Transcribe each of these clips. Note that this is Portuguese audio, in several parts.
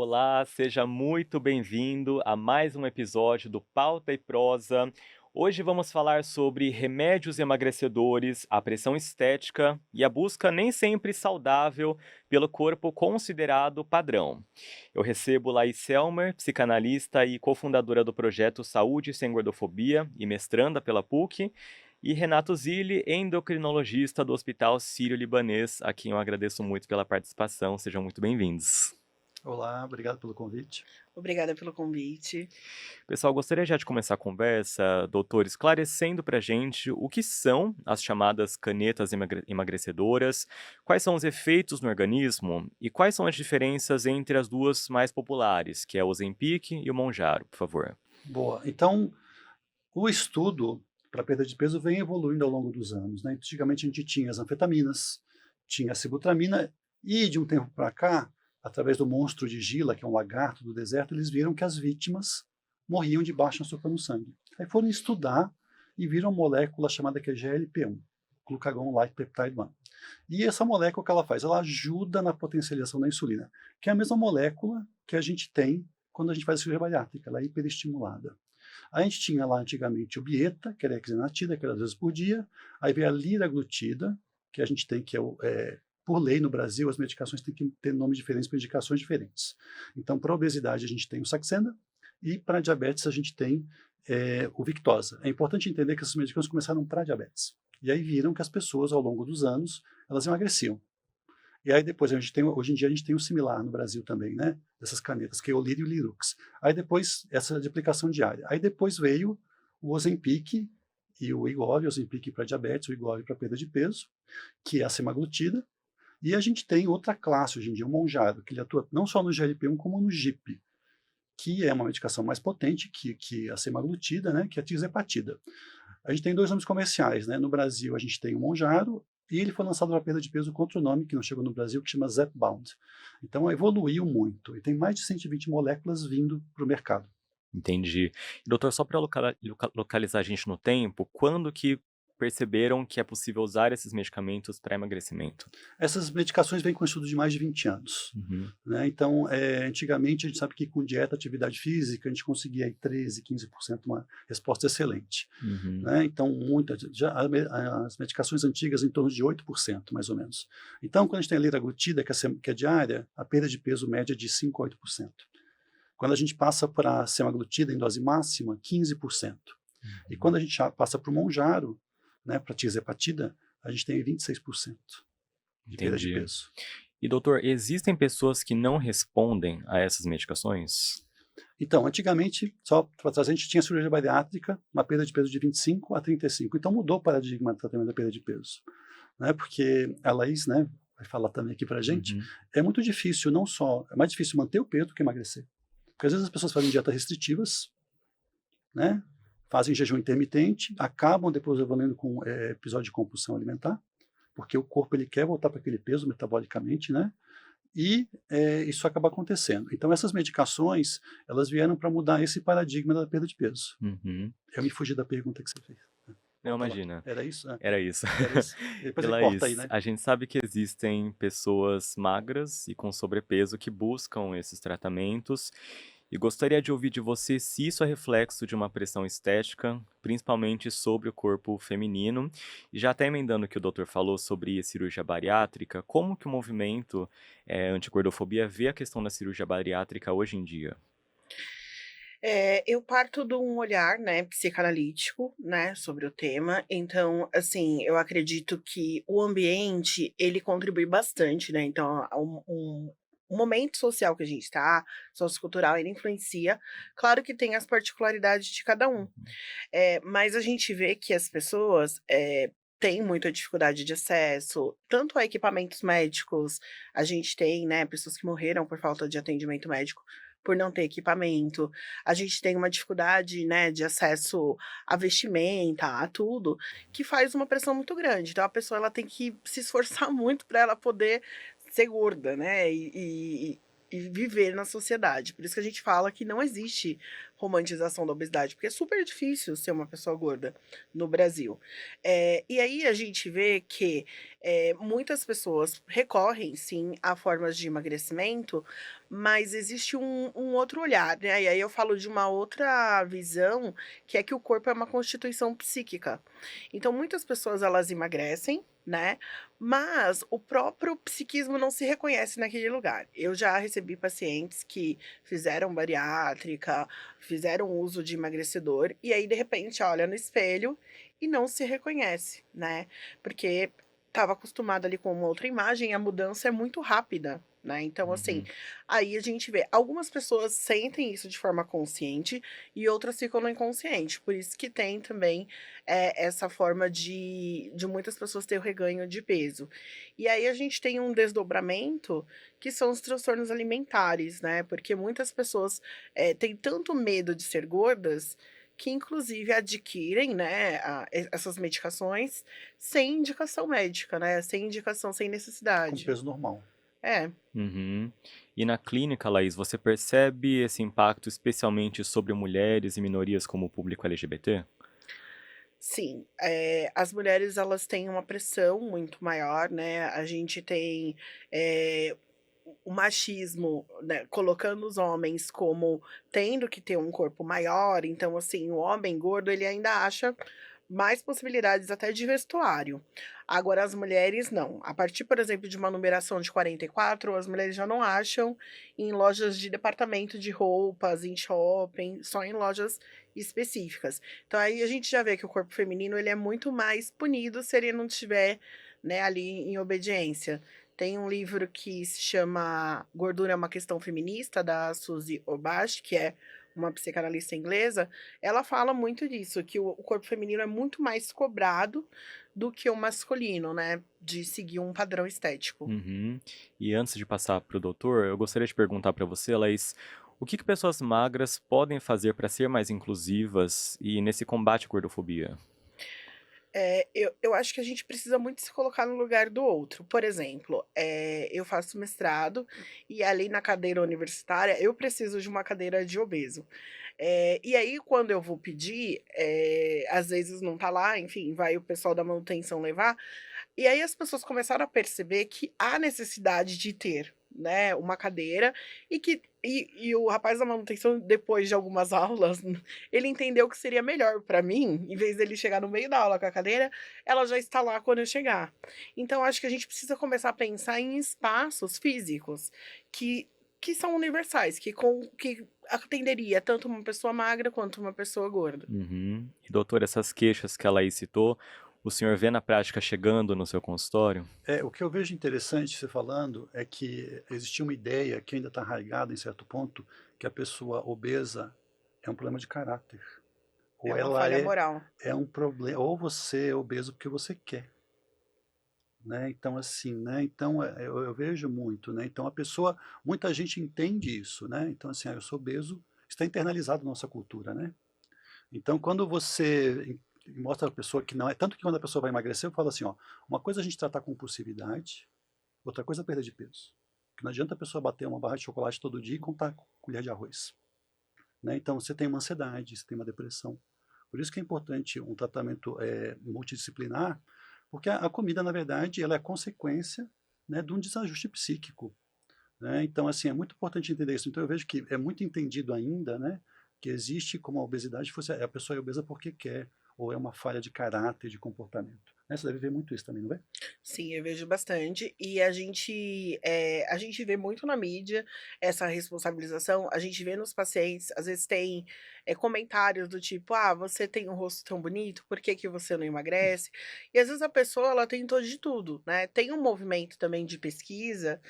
Olá, seja muito bem-vindo a mais um episódio do Pauta e Prosa. Hoje vamos falar sobre remédios emagrecedores, a pressão estética e a busca nem sempre saudável pelo corpo considerado padrão. Eu recebo Laís Selmer, psicanalista e cofundadora do projeto Saúde Sem Gordofobia e mestranda pela PUC, e Renato Zilli, endocrinologista do Hospital Sírio-Libanês, a quem eu agradeço muito pela participação. Sejam muito bem-vindos. Olá, obrigado pelo convite. Obrigada pelo convite. Pessoal, gostaria já de começar a conversa, doutor, esclarecendo pra gente o que são as chamadas canetas emagrecedoras, quais são os efeitos no organismo e quais são as diferenças entre as duas mais populares, que é o Ozempic e o Mounjaro, por favor. Boa. Então, o estudo para perda de peso vem evoluindo ao longo dos anos, né? Antigamente a gente tinha as anfetaminas, tinha a sibutramina e de um tempo para cá, através do monstro de Gila, que é um lagarto do deserto, eles viram que as vítimas morriam de baixa açúcar no sangue. Aí foram estudar e viram uma molécula chamada que é GLP-1, Glucagon Light Peptide 1. E essa molécula, o que ela faz? Ela ajuda na potencialização da insulina, que é a mesma molécula que a gente tem quando a gente faz a cirurgia bariátrica, ela é hiperestimulada. A gente tinha lá antigamente o Bieta, que era hexenatida, que era 2 vezes por dia, aí veio a liraglutida, que a gente tem, que por lei no Brasil, as medicações têm que ter nomes diferentes para indicações diferentes. Então, para obesidade, a gente tem o Saxenda, e para diabetes, a gente tem o Victoza. É importante entender que essas medicações começaram para diabetes. E aí viram que as pessoas, ao longo dos anos, elas emagreciam. E aí depois, hoje em dia, a gente tem o similar no Brasil também, né? Dessas canetas, que é o Lírio e o Lirux. Aí depois, essa de aplicação diária. Aí depois veio o Ozempic e o Wegovy, o Ozempic para diabetes, o Wegovy para perda de peso, que é a semaglutida. E a gente tem outra classe hoje em dia, o Mounjaro, que ele atua não só no GLP-1, como no GIP, que é uma medicação mais potente que a semaglutida, né? Que é a tirzepatida. A gente tem 2 nomes comerciais, né? No Brasil, a gente tem o Mounjaro, e ele foi lançado para perda de peso com outro nome, que não chegou no Brasil, que chama Zepbound. Então, evoluiu muito, e tem mais de 120 moléculas vindo para o mercado. Entendi. Doutor, só para localizar a gente no tempo, quando que perceberam que é possível usar esses medicamentos para emagrecimento? Essas medicações vêm com um estudo de mais de 20 anos. Uhum. Né? Então, antigamente, a gente sabe que com dieta, atividade física, a gente conseguia aí 13, 15% uma resposta excelente. Uhum. Né? Então, as medicações antigas em torno de 8%, mais ou menos. Então, quando a gente tem a liraglutida, que é diária, a perda de peso média é de 5 a 8%. Quando a gente passa para a semaglutida em dose máxima, 15%. E quando a gente passa para o Mounjaro, né, para a tirzepatida, a gente tem 26% de perda de Entendi. peso. E doutor, existem pessoas que não respondem a essas medicações? Então, antigamente, só para trazer, a gente tinha cirurgia bariátrica, uma perda de peso de 25 a 35. Então mudou o paradigma do tratamento da perda de peso. Né? Porque a Laís, né, vai falar também aqui para a gente, Uhum. é muito difícil, não só, é mais difícil manter o peso do que emagrecer. Porque às vezes as pessoas fazem dietas restritivas, né, fazem jejum intermitente, acabam depois evoluindo com episódio de compulsão alimentar, porque o corpo ele quer voltar para aquele peso metabolicamente, né? E isso acaba acontecendo. Então, essas medicações, elas vieram para mudar esse paradigma da perda de peso. Uhum. Eu me fugi da pergunta que você fez. Não, Volta lá. imagina. Era isso? Era isso. Era isso. E Depois ele corta aí, Laís, né? a gente sabe que existem pessoas magras e com sobrepeso que buscam esses tratamentos. E gostaria de ouvir de você se isso é reflexo de uma pressão estética, principalmente sobre o corpo feminino. E já até emendando o que o doutor falou sobre cirurgia bariátrica, como que o movimento antigordofobia vê a questão da cirurgia bariátrica hoje em dia? Eu parto de um olhar, né, psicanalítico, né, sobre o tema. Então, assim, eu acredito que o ambiente, ele contribui bastante, né, então o momento social que a gente está, sociocultural, ele influencia. Claro que tem as particularidades de cada um, mas a gente vê que as pessoas, têm muita dificuldade de acesso, tanto a equipamentos médicos, a gente tem, né, pessoas que morreram por falta de atendimento médico, por não ter equipamento. A gente tem uma dificuldade, né, de acesso a vestimenta, a tudo, que faz uma pressão muito grande. Então a pessoa ela tem que se esforçar muito para ela poder ser gorda, né, e viver na sociedade. Por isso que a gente fala que não existe romantização da obesidade, porque é super difícil ser uma pessoa gorda no Brasil. E aí a gente vê que muitas pessoas recorrem, sim, a formas de emagrecimento, mas existe um outro olhar, né? E aí eu falo de uma outra visão, que é que o corpo é uma constituição psíquica. Então, muitas pessoas elas emagrecem, né? Mas o próprio psiquismo não se reconhece naquele lugar. Eu já recebi pacientes que fizeram bariátrica, fizeram uso de emagrecedor, e aí, de repente, olha no espelho e não se reconhece, né? Porque estava acostumado ali com uma outra imagem, a mudança é muito rápida, né? Então, assim, Uhum. aí a gente vê, algumas pessoas sentem isso de forma consciente e outras ficam no inconsciente. Por isso que tem também essa forma de muitas pessoas ter o reganho de peso. E aí a gente tem um desdobramento que são os transtornos alimentares, né? Porque muitas pessoas têm tanto medo de ser gordas que inclusive adquirem, né, essas medicações sem indicação médica, né? Sem indicação, sem Com necessidade. peso normal. É. Uhum. E na clínica, Laís, você percebe esse impacto especialmente sobre mulheres e minorias como o público LGBT? Sim, as mulheres elas têm uma pressão muito maior, né, a gente tem, o machismo, né, colocando os homens como tendo que ter um corpo maior, então, assim, o homem gordo ele ainda acha mais possibilidades até de vestuário. Agora as mulheres não. A partir, por exemplo, de uma numeração de 44, as mulheres já não acham em lojas de departamento de roupas, em shopping, só em lojas específicas. Então aí a gente já vê que o corpo feminino ele é muito mais punido se ele não tiver, né, ali em obediência. Tem um livro que se chama Gordura é uma Questão Feminista, da Suzy Orbach, que é uma psicanalista inglesa. Ela fala muito disso, que o corpo feminino é muito mais cobrado do que o masculino, né? De seguir um padrão estético. Uhum. E antes de passar para o doutor, eu gostaria de perguntar para você, Laís, o que pessoas magras podem fazer para ser mais inclusivas e nesse combate à gordofobia? Eu acho que a gente precisa muito se colocar no lugar do outro. Por exemplo, eu faço mestrado e ali na cadeira universitária eu preciso de uma cadeira de obeso. E aí, quando eu vou pedir, às vezes não tá lá, enfim, vai o pessoal da manutenção levar. E aí as pessoas começaram a perceber que há necessidade de ter, né, uma cadeira e o rapaz da manutenção, depois de algumas aulas, ele entendeu que seria melhor para mim, em vez dele chegar no meio da aula com a cadeira, ela já está lá quando eu chegar. Então acho que a gente precisa começar a pensar em espaços físicos que que são universais, que atenderia tanto uma pessoa magra quanto uma pessoa gorda. Uhum. E doutor, essas queixas que a Laís citou, o senhor vê na prática chegando no seu consultório? O que eu vejo interessante você falando é que existia uma ideia que ainda está arraigada em certo ponto, que a pessoa obesa é um problema de caráter. É Ou uma ela falha moral. é um problema, ou você é obeso porque você quer, né? Então assim, né? Então eu vejo muito, né? Então a pessoa, muita gente entende isso, né? Então assim, eu sou obeso, está internalizado na nossa cultura, né? Então quando você mostra a pessoa que não é, tanto que quando a pessoa vai emagrecer, eu falo assim, ó, uma coisa é a gente tratar com compulsividade, outra coisa é perda de peso. Porque não adianta a pessoa bater uma barra de chocolate todo dia e contar com colher de arroz, né? Então você tem uma ansiedade, você tem uma depressão. Por isso que é importante um tratamento multidisciplinar, porque a comida, na verdade, ela é consequência, né, de um desajuste psíquico, né? Então, assim, é muito importante entender isso. Então, eu vejo que é muito entendido ainda, né, que existe como a obesidade fosse a pessoa é obesa porque quer, ou é uma falha de caráter, de comportamento. Né? Você deve ver muito isso também, não é? Sim, eu vejo bastante. E a gente vê muito na mídia essa responsabilização, a gente vê nos pacientes, às vezes tem comentários do tipo, ah, você tem um rosto tão bonito, por que que você não emagrece? E às vezes a pessoa, ela tentou de tudo, né? Tem um movimento também de pesquisa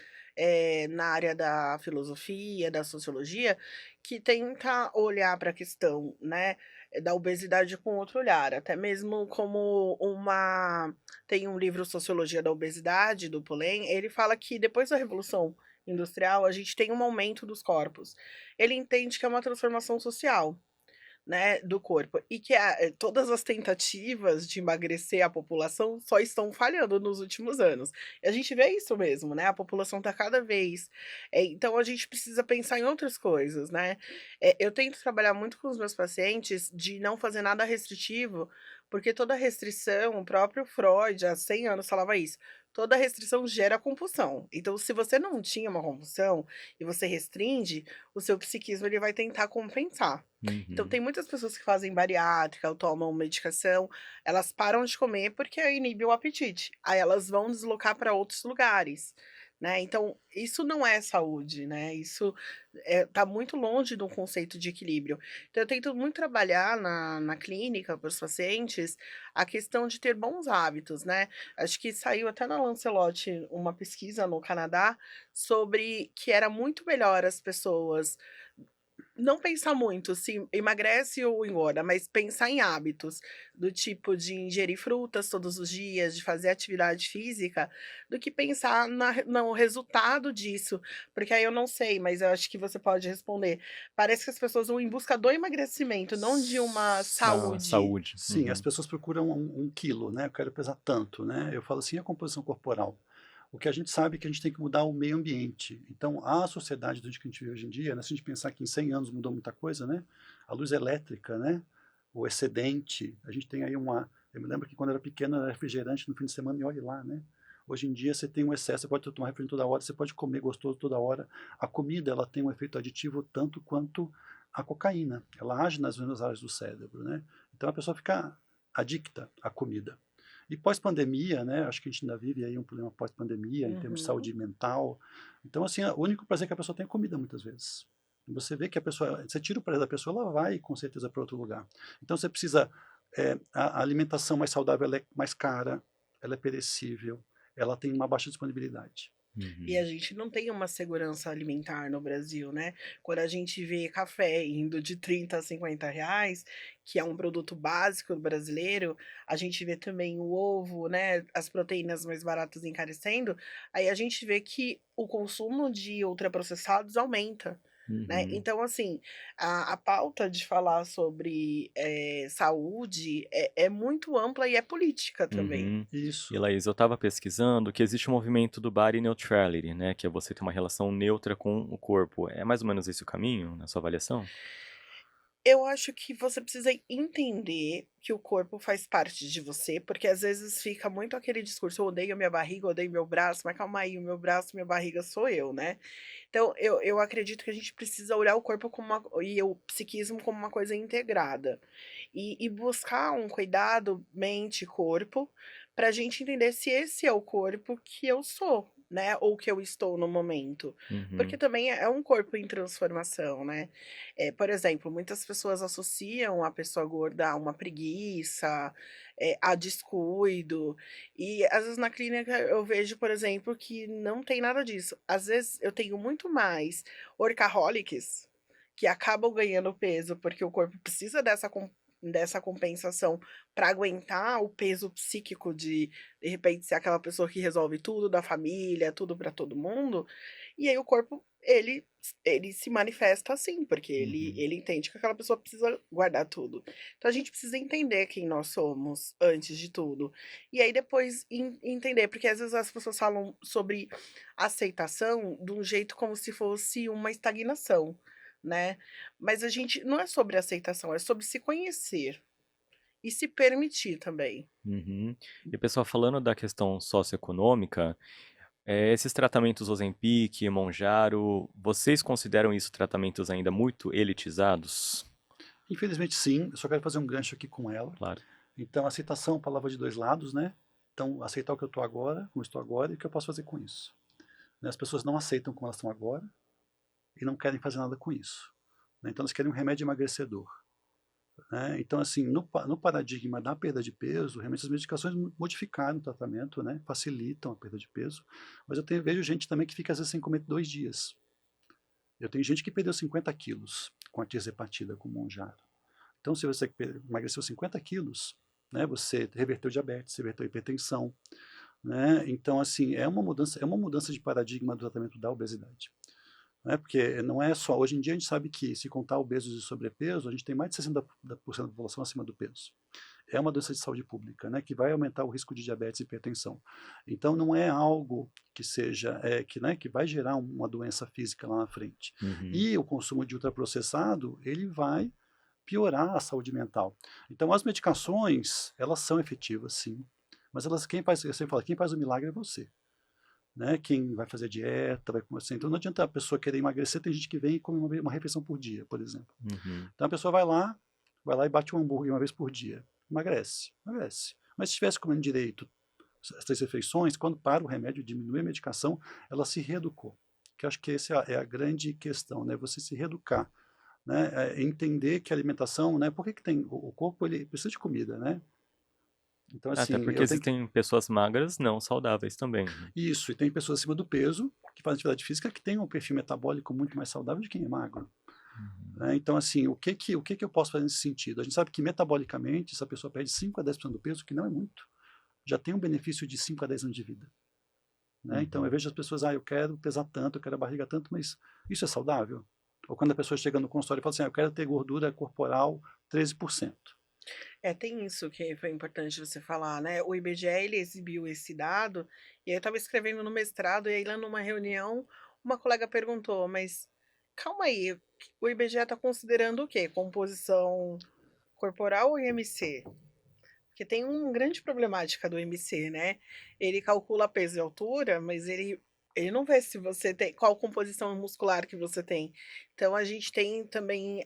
na área da filosofia, da sociologia, que tenta olhar para a questão, né, da obesidade com outro olhar, até mesmo como uma tem um livro Sociologia da Obesidade, do Polem, ele fala que depois da Revolução Industrial, a gente tem um aumento dos corpos. Ele entende que é uma transformação social, né, do corpo. E que todas as tentativas de emagrecer a população só estão falhando nos últimos anos. E a gente vê isso mesmo, né, a população está cada vez então a gente precisa pensar em outras coisas, né. Eu tento trabalhar muito com os meus pacientes de não fazer nada restritivo, porque toda restrição, o próprio Freud há 100 anos falava isso, toda restrição gera compulsão. Então se você não tinha uma compulsão e você restringe, o seu psiquismo ele vai tentar compensar. Então Uhum. tem muitas pessoas que fazem bariátrica ou tomam medicação, elas param de comer porque inibe o apetite, aí elas vão deslocar para outros lugares, né, então isso não é saúde, né, isso, tá muito longe do conceito de equilíbrio. Então eu tento muito trabalhar na clínica para os pacientes, a questão de ter bons hábitos, né, acho que saiu até na Lancelot uma pesquisa no Canadá, sobre que era muito melhor as pessoas não pensar muito se emagrece ou engorda, mas pensar em hábitos, do tipo de ingerir frutas todos os dias, de fazer atividade física, do que pensar no resultado disso, porque aí eu não sei, mas eu acho que você pode responder. Parece que as pessoas vão em busca do emagrecimento, não de uma Da saúde. saúde. Sim, as Uhum. pessoas procuram um quilo, né, eu quero pesar tanto, né, eu falo assim: "E a composição corporal?". O que a gente sabe é que a gente tem que mudar o meio ambiente. Então, a sociedade do jeito que a gente vive hoje em dia, né, se a gente pensar que em 100 anos mudou muita coisa, né, a luz elétrica, né, o excedente, a gente tem aí eu me lembro que quando eu era pequeno era refrigerante no fim de semana e olhe lá, né. Hoje em dia você tem um excesso, você pode tomar refrigerante toda hora, você pode comer gostoso toda hora. A comida, ela tem um efeito aditivo tanto quanto a cocaína, ela age nas mesmas áreas do cérebro, né. Então a pessoa fica adicta à comida. E pós-pandemia, né, acho que a gente ainda vive aí um problema pós-pandemia, em termos de Uhum. saúde mental. Então, assim, o único prazer que a pessoa tem é comida, muitas vezes. E você vê que a pessoa, você tira o prazer da pessoa, ela vai com certeza para outro lugar. Então você precisa, a alimentação mais saudável, ela é mais cara, ela é perecível, ela tem uma baixa disponibilidade. E Uhum. a gente não tem uma segurança alimentar no Brasil, né. Quando a gente vê café indo de 30 a R$ 50, que é um produto básico do brasileiro, a gente vê também o ovo, né, as proteínas mais baratas encarecendo, aí a gente vê que o consumo de ultraprocessados aumenta, né. Uhum. Então assim, a pauta de falar sobre, saúde é muito ampla e é política também. Uhum. E Isso. Laís, eu estava pesquisando que existe um movimento do body neutrality, né, que é você ter uma relação neutra com o corpo. É mais ou menos esse o caminho, na sua avaliação? Eu acho que você precisa entender que o corpo faz parte de você, porque às vezes fica muito aquele discurso: "Eu odeio minha barriga, eu odeio meu braço", mas calma aí, o meu braço, minha barriga sou eu, né. Então eu acredito que a gente precisa olhar o corpo como o psiquismo como uma coisa integrada, e buscar um cuidado mente e corpo, pra gente entender se esse é o corpo que eu sou, né, ou que eu estou no momento. Porque Uhum. também é um corpo em transformação, né. Por exemplo, muitas pessoas associam a pessoa gorda a uma preguiça, a descuido, e às vezes na clínica eu vejo, por exemplo, que não tem nada disso. Às vezes eu tenho muito mais workaholics, que acabam ganhando peso, porque o corpo precisa dessa compensação para aguentar o peso psíquico de repente, ser aquela pessoa que resolve tudo da família, tudo para todo mundo, e aí o corpo ele se manifesta assim, porque ele Uhum. ele entende que aquela pessoa precisa guardar tudo. Então a gente precisa entender quem nós somos, antes de tudo. E aí depois entender, porque às vezes as pessoas falam sobre aceitação de um jeito como se fosse uma estagnação, né. Mas a gente não é sobre aceitação, é sobre se conhecer e se permitir também. Uhum. E pessoal, falando da questão socioeconômica, esses tratamentos Ozempic, Monjaro, vocês consideram isso tratamentos ainda muito elitizados? Infelizmente sim, eu só quero fazer um gancho aqui com ela. Claro. Então, aceitação é uma palavra de dois lados, né. Então, aceitar o que eu estou agora, como estou agora, e o que eu posso fazer com isso. Né, as pessoas não aceitam como elas estão agora e não querem fazer nada com isso, né, então elas querem um remédio emagrecedor, né. Então, assim, no paradigma da perda de peso, realmente as medicações modificaram o tratamento, né, facilitam a perda de peso, mas vejo gente também que fica às vezes sem comer 2 dias. Eu tenho gente que perdeu 50 quilos com a tirzepatida, com o Monjaro. Então, se você emagreceu 50 quilos, né, você reverteu diabetes, reverteu hipertensão, né, então, assim, é uma mudança de paradigma do tratamento da obesidade. né? Porque não é só, hoje em dia a gente sabe que se contar obesos e sobrepeso, a gente tem mais de 60% da população acima do peso. É uma doença de saúde pública, né, que vai aumentar o risco de diabetes e hipertensão. Então não é algo que seja, né, que vai gerar uma doença física lá na frente. Uhum. E o consumo de ultraprocessado, ele vai piorar a saúde mental. Então as medicações, elas são efetivas, sim, mas elas, eu sempre falo, quem faz o milagre é você. Né? Quem vai fazer dieta, vai comer assim. Então não adianta a pessoa querer emagrecer, tem gente que vem e come uma refeição por dia, por exemplo. Uhum. Então a pessoa vai lá e bate um hambúrguer uma vez por dia. Emagrece, emagrece. Mas se estivesse comendo direito as 3 refeições, quando para o remédio, diminui a medicação, ela se reeducou. Que eu acho que essa é a grande questão, né? Você se reeducar, né? Entender que a alimentação, né? Por que tem o corpo, ele precisa de comida, né? Então Até assim, porque eu tenho que existem pessoas magras não saudáveis também, né? isso, e tem pessoas acima do peso que fazem atividade física que têm um perfil metabólico muito mais saudável de quem é magro. Uhum. Né? Então, assim, o que eu posso fazer nesse sentido? A gente sabe que metabolicamente, se a pessoa perde 5 a 10% do peso, que não é muito, já tem um benefício de 5 a 10 anos de vida. Né? Então, eu Uhum. vejo as pessoas, eu quero pesar tanto, eu quero a barriga tanto, mas isso é saudável? Ou quando a pessoa chega no consultório e fala assim, eu quero ter gordura corporal 13%. Tem isso que foi importante você falar, né, o IBGE ele exibiu esse dado, e aí eu estava escrevendo no mestrado, e aí lá numa reunião, uma colega perguntou: "Mas calma aí, o IBGE está considerando o quê? Composição corporal ou IMC?" Porque tem uma grande problemática do IMC, né, ele calcula peso e altura, mas ele não vê se você tem qual composição muscular que você tem. Então a gente tem também,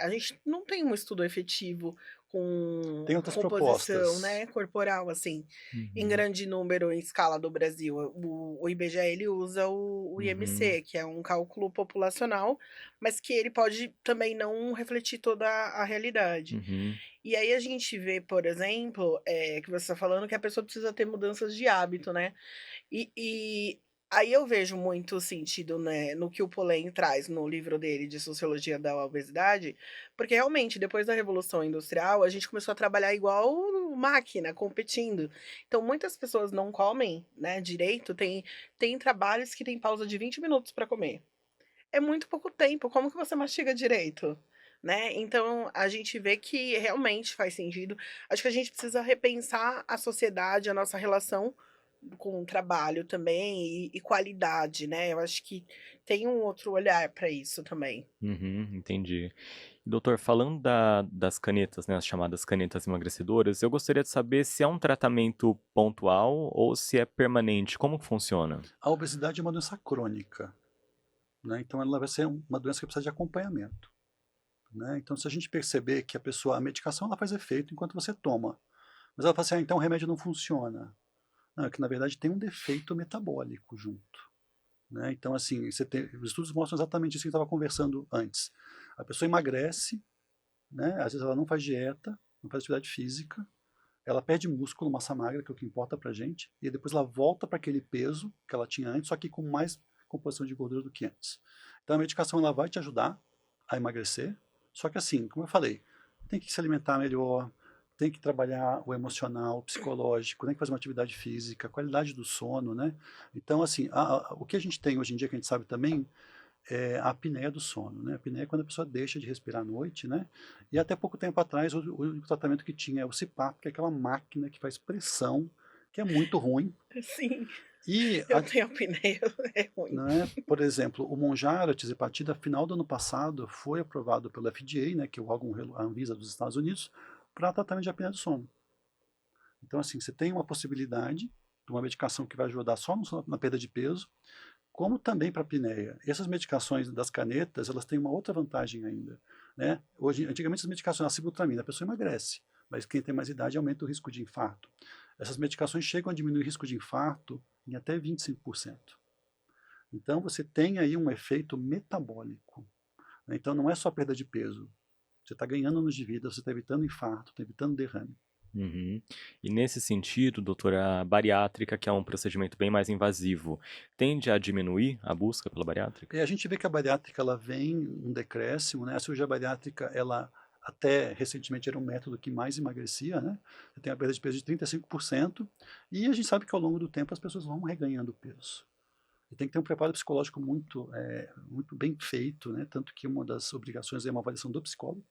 a gente não tem um estudo efetivo com Tem outras composição, propostas. né, corporal, assim, em Uhum. grande número em escala do Brasil. O IBGE ele usa o Uhum. IMC, que é um cálculo populacional, mas que ele pode também não refletir toda a realidade. Uhum. E aí a gente vê, por exemplo, que você está falando que a pessoa precisa ter mudanças de hábito, né. E aí eu vejo muito sentido, né, no que o Polem traz no livro dele de Sociologia da Obesidade, porque realmente depois da Revolução Industrial a gente começou a trabalhar igual máquina, competindo. Então muitas pessoas não comem, né, direito, tem trabalhos que tem pausa de 20 minutos para comer. É muito pouco tempo, como que você mastiga direito? Né, então a gente vê que realmente faz sentido. Acho que a gente precisa repensar a sociedade, a nossa relação com o trabalho também e qualidade, né, eu acho que tem um outro olhar para isso também. Uhum, entendi. Doutor, falando das canetas, né, as chamadas canetas emagrecedoras, eu gostaria de saber se é um tratamento pontual ou se é permanente. Como que funciona? A obesidade é uma doença crônica, né? Então ela vai ser uma doença que precisa de acompanhamento. Né? Então, se a gente perceber que a medicação ela faz efeito enquanto você toma, mas ela fala assim, então o remédio não funciona. Não, é que na verdade tem um defeito metabólico junto. Né? Então, assim, os estudos mostram exatamente isso que a gente estava conversando antes. A pessoa emagrece, né? Às vezes ela não faz dieta, não faz atividade física, ela perde músculo, massa magra, que é o que importa pra gente, e depois ela volta para aquele peso que ela tinha antes, só que com mais composição de gordura do que antes. Então a medicação ela vai te ajudar a emagrecer, só que assim, como eu falei, tem que se alimentar melhor, tem que trabalhar o emocional, o psicológico, tem que fazer uma atividade física, a qualidade do sono, né? Então, assim, o que a gente tem hoje em dia, que a gente sabe também, é a apneia do sono, né? A apneia é quando a pessoa deixa de respirar à noite, né? E até pouco tempo atrás, o único tratamento que tinha é o CPAP, que é aquela máquina que faz pressão, que é muito ruim. Sim, E, eu tenho apneia, é ruim. né, por exemplo, o Monjaro, a tirzepatida, final do ano passado, foi aprovado pelo FDA, né, que é o órgão a Anvisa dos Estados Unidos, para tratamento de apneia do sono. Então, assim, você tem uma possibilidade de uma medicação que vai ajudar só na perda de peso, como também para a apneia. Essas medicações das canetas, elas têm uma outra vantagem ainda. Né? Antigamente, as medicações, a sibutramina, a pessoa emagrece, mas quem tem mais idade aumenta o risco de infarto. Essas medicações chegam a diminuir o risco de infarto em até 25%. Então, você tem aí um efeito metabólico. Né? Então, não é só perda de peso. Você está ganhando anos de vida, você está evitando infarto, está evitando derrame. Uhum. E nesse sentido, doutora, a bariátrica, que é um procedimento bem mais invasivo, tende a diminuir a busca pela bariátrica? E a gente vê que a bariátrica ela vem um decréscimo, né? A cirurgia bariátrica, ela até recentemente era um método que mais emagrecia, né? Você tem a perda de peso de 35%, e a gente sabe que ao longo do tempo as pessoas vão reganhando peso. E tem que ter um preparo psicológico muito bem feito, né? Tanto que uma das obrigações é uma avaliação do psicólogo,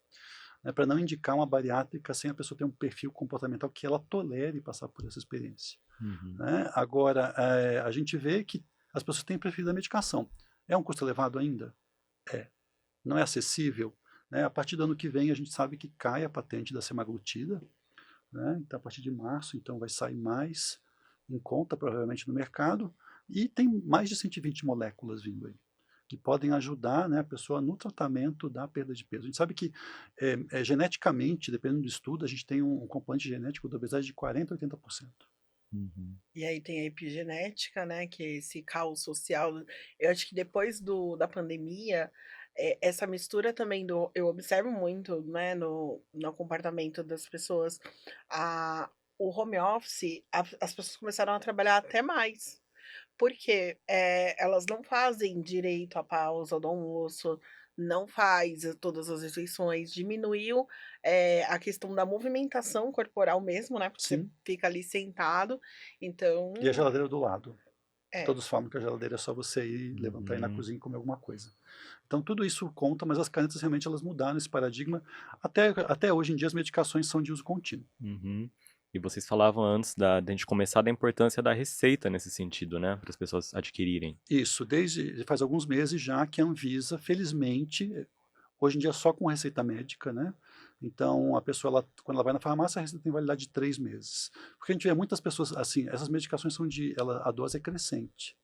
né? Para não indicar uma bariátrica sem a pessoa ter um perfil comportamental que ela tolere passar por essa experiência, Uhum. né? Agora, a gente vê que as pessoas têm preferido a medicação. É um custo elevado ainda? É. Não é acessível? Né? A partir do ano que vem, a gente sabe que cai a patente da semaglutida, né? Então, a partir de março, então, vai sair mais em conta, provavelmente, no mercado, e tem mais de 120 moléculas vindo aí, que podem ajudar, né, a pessoa no tratamento da perda de peso. A gente sabe que, geneticamente, dependendo do estudo, a gente tem um componente genético da obesidade de 40% a 80%. Uhum. E aí tem a epigenética, né, que é esse caos social. Eu acho que depois da pandemia, essa mistura também eu observo muito, né, no comportamento das pessoas, a o home office, as pessoas começaram a trabalhar até mais. Porque, elas não fazem direito à pausa do almoço, não faz todas as refeições, diminuiu, a questão da movimentação corporal mesmo, né, porque você Sim, fica ali sentado, e a então geladeira do lado. é. Todos falam que a geladeira é só você ir levantar e ir na Uhum. cozinha e comer alguma coisa. Então tudo isso conta, mas as canetas realmente elas mudaram esse paradigma. Até hoje em dia as medicações são de uso contínuo. Uhum. E vocês falavam antes da gente começar da importância da receita nesse sentido, né, para as pessoas adquirirem. Isso, desde faz alguns meses já que a Anvisa, felizmente, hoje em dia é só com receita médica, né? Então a pessoa, quando ela vai na farmácia, a receita tem validade de 3 meses. Porque a gente vê muitas pessoas, assim, essas medicações são a dose é crescente,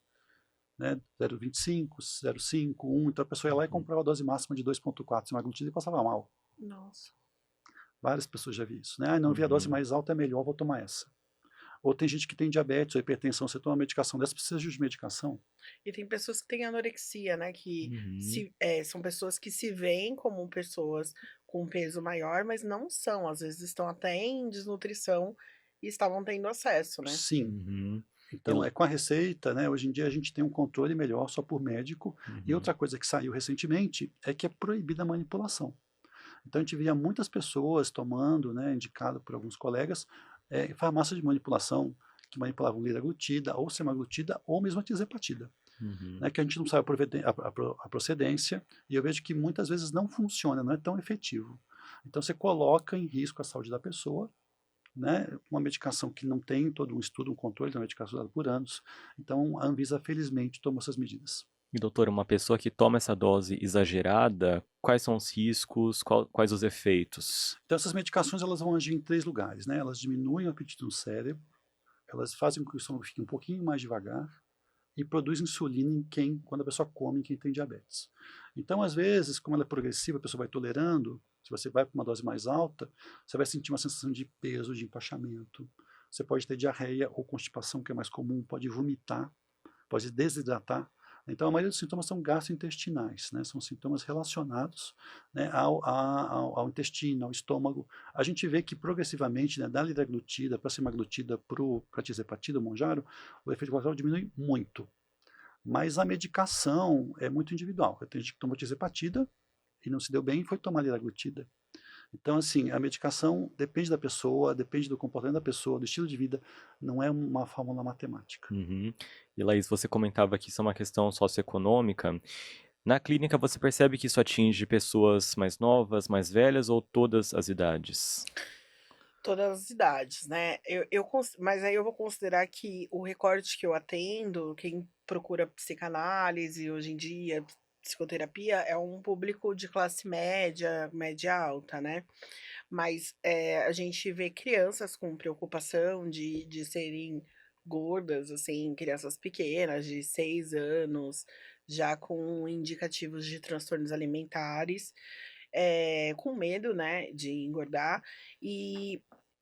né? 0,25, 0,5, 1, então a pessoa ia lá e Uhum. comprava a dose máxima de 2,4 semaglutida e passava mal. Nossa. Várias pessoas já vi isso, né? Ah, não vi a dose Uhum. mais alta, é melhor, vou tomar essa. Ou tem gente que tem diabetes ou hipertensão, você toma uma medicação dessa, precisa de medicação. E tem pessoas que têm anorexia, né, que Uhum. são pessoas que se veem como pessoas com peso maior, mas não são, às vezes estão até em desnutrição e estavam tendo acesso, né. Sim, Uhum. E então, com a receita, né, hoje em dia a gente tem um controle melhor só por médico. E uhum. outra coisa que saiu recentemente é que é proibida a manipulação. Então, a gente via muitas pessoas tomando, né, indicado por alguns colegas, farmácia de manipulação, que manipulavam liraglutida, ou semaglutida, ou mesmo a tirzepatida, Uhum. né, que a gente não sabe a procedência, e eu vejo que muitas vezes não funciona, não é tão efetivo. Então, você coloca em risco a saúde da pessoa, né, uma medicação que não tem todo um estudo, um controle da medicação usada por anos. Então, a Anvisa, felizmente, tomou essas medidas. E doutor, uma pessoa que toma essa dose exagerada, quais são os riscos, quais os efeitos? Então, essas medicações elas vão agir em 3 lugares, né? Elas diminuem o apetite no cérebro, elas fazem com que o estômago fique um pouquinho mais devagar e produz insulina quando a pessoa come, em quem tem diabetes. Então, às vezes, como ela é progressiva, a pessoa vai tolerando, se você vai para uma dose mais alta, você vai sentir uma sensação de peso, de empachamento. Você pode ter diarreia ou constipação, que é mais comum, pode vomitar, pode desidratar. Então, a maioria dos sintomas são gastrointestinais, né? São sintomas relacionados, né, ao intestino, ao estômago. A gente vê que progressivamente, né, da liraglutida para a semaglutida para a tirzepatida, o Monjaro, o efeito colateral diminui muito. Mas a medicação é muito individual. Tem gente que tomou tirzepatida e não se deu bem e foi tomar liraglutida. Então, assim, a medicação depende da pessoa, depende do comportamento da pessoa, do estilo de vida, não é uma fórmula matemática. Uhum. E Laís, você comentava que isso é uma questão socioeconômica. Na clínica, você percebe que isso atinge pessoas mais novas, mais velhas ou todas as idades? Todas as idades, né. Mas aí eu vou considerar que o recorte que eu atendo, quem procura psicanálise hoje em dia, psicoterapia, é um público de classe média, média alta, né. Mas, a gente vê crianças com preocupação de serem gordas, assim, crianças pequenas de 6 anos, já com indicativos de transtornos alimentares, com medo, né, de engordar, e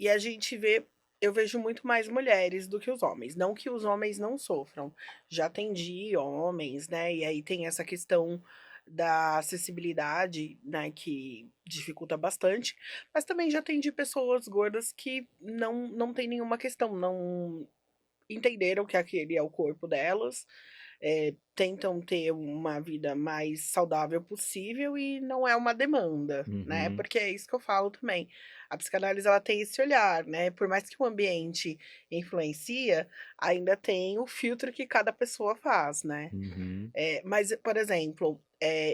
a gente vê eu vejo muito mais mulheres do que os homens, não que os homens não sofram, já atendi homens, né, e aí tem essa questão da acessibilidade, né, que dificulta bastante, mas também já atendi pessoas gordas que não tem nenhuma questão, não entenderam que aquele é o corpo delas, tentam ter uma vida mais saudável possível e não é uma demanda, né, Uhum. porque é isso que eu falo também. A psicanálise ela tem esse olhar, né, por mais que o ambiente influencia, ainda tem o filtro que cada pessoa faz, né. Uhum. Mas, por exemplo,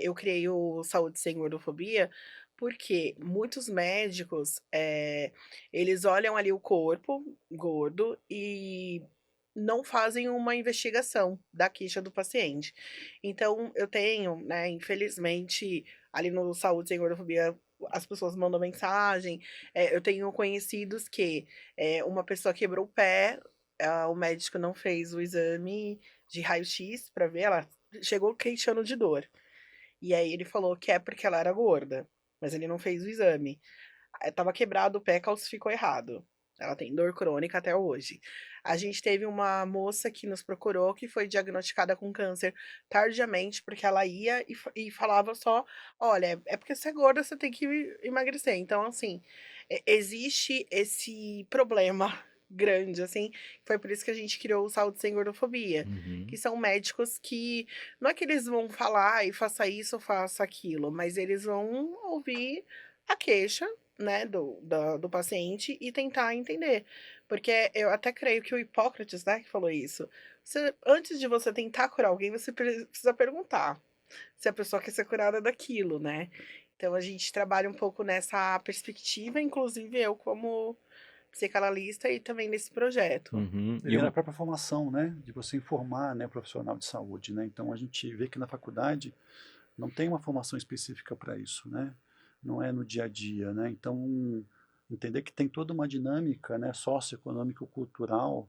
eu criei o Saúde Sem Gordofobia, porque muitos médicos, eles olham ali o corpo gordo e não fazem uma investigação da queixa do paciente. Então eu tenho, né, infelizmente, ali no Saúde Sem Gordofobia, as pessoas mandam mensagem, eu tenho conhecidos que, uma pessoa quebrou o pé, o médico não fez o exame de raio-x para ver, ela chegou queixando de dor. E aí ele falou que é porque ela era gorda, mas ele não fez o exame. Estava quebrado o pé, calcificou errado. Ela tem dor crônica até hoje. A gente teve uma moça que nos procurou que foi diagnosticada com câncer tardiamente, porque ela ia e falava só: "Olha, é porque você é gorda, você tem que emagrecer". Então, assim, existe esse problema grande, assim, foi por isso que a gente criou o Saúde Sem Gordofobia, que Uhum. são médicos que não é que eles vão falar: e faça isso ou faça aquilo", mas eles vão ouvir a queixa, né, do paciente e tentar entender. Porque eu até creio que o Hipócrates, né, que falou isso. Antes de você tentar curar alguém, você precisa perguntar se a pessoa quer ser curada daquilo, né. Então a gente trabalha um pouco nessa perspectiva, inclusive eu como psicanalista e também nesse projeto. Uhum. E na própria formação, né, de você informar, né, o profissional de saúde, né. Então a gente vê que na faculdade não tem uma formação específica para isso, né, não é no dia a dia, né. Então, entender que tem toda uma dinâmica, né, socioeconômico-cultural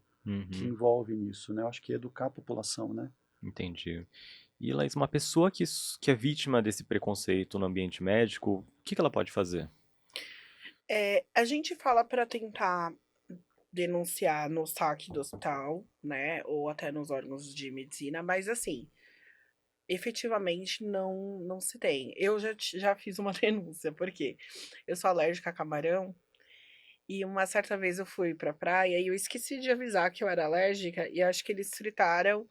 que Uhum. envolve nisso, né, eu acho que educar a população, né. Entendi. E, Laís, uma pessoa que é vítima desse preconceito no ambiente médico, o que que ela pode fazer? A gente fala para tentar denunciar no saque do hospital, né, ou até nos órgãos de medicina, mas assim, efetivamente não se tem. Eu já fiz uma denúncia, porque eu sou alérgica a camarão, e uma certa vez eu fui pra praia e eu esqueci de avisar que eu era alérgica, e acho que eles fritaram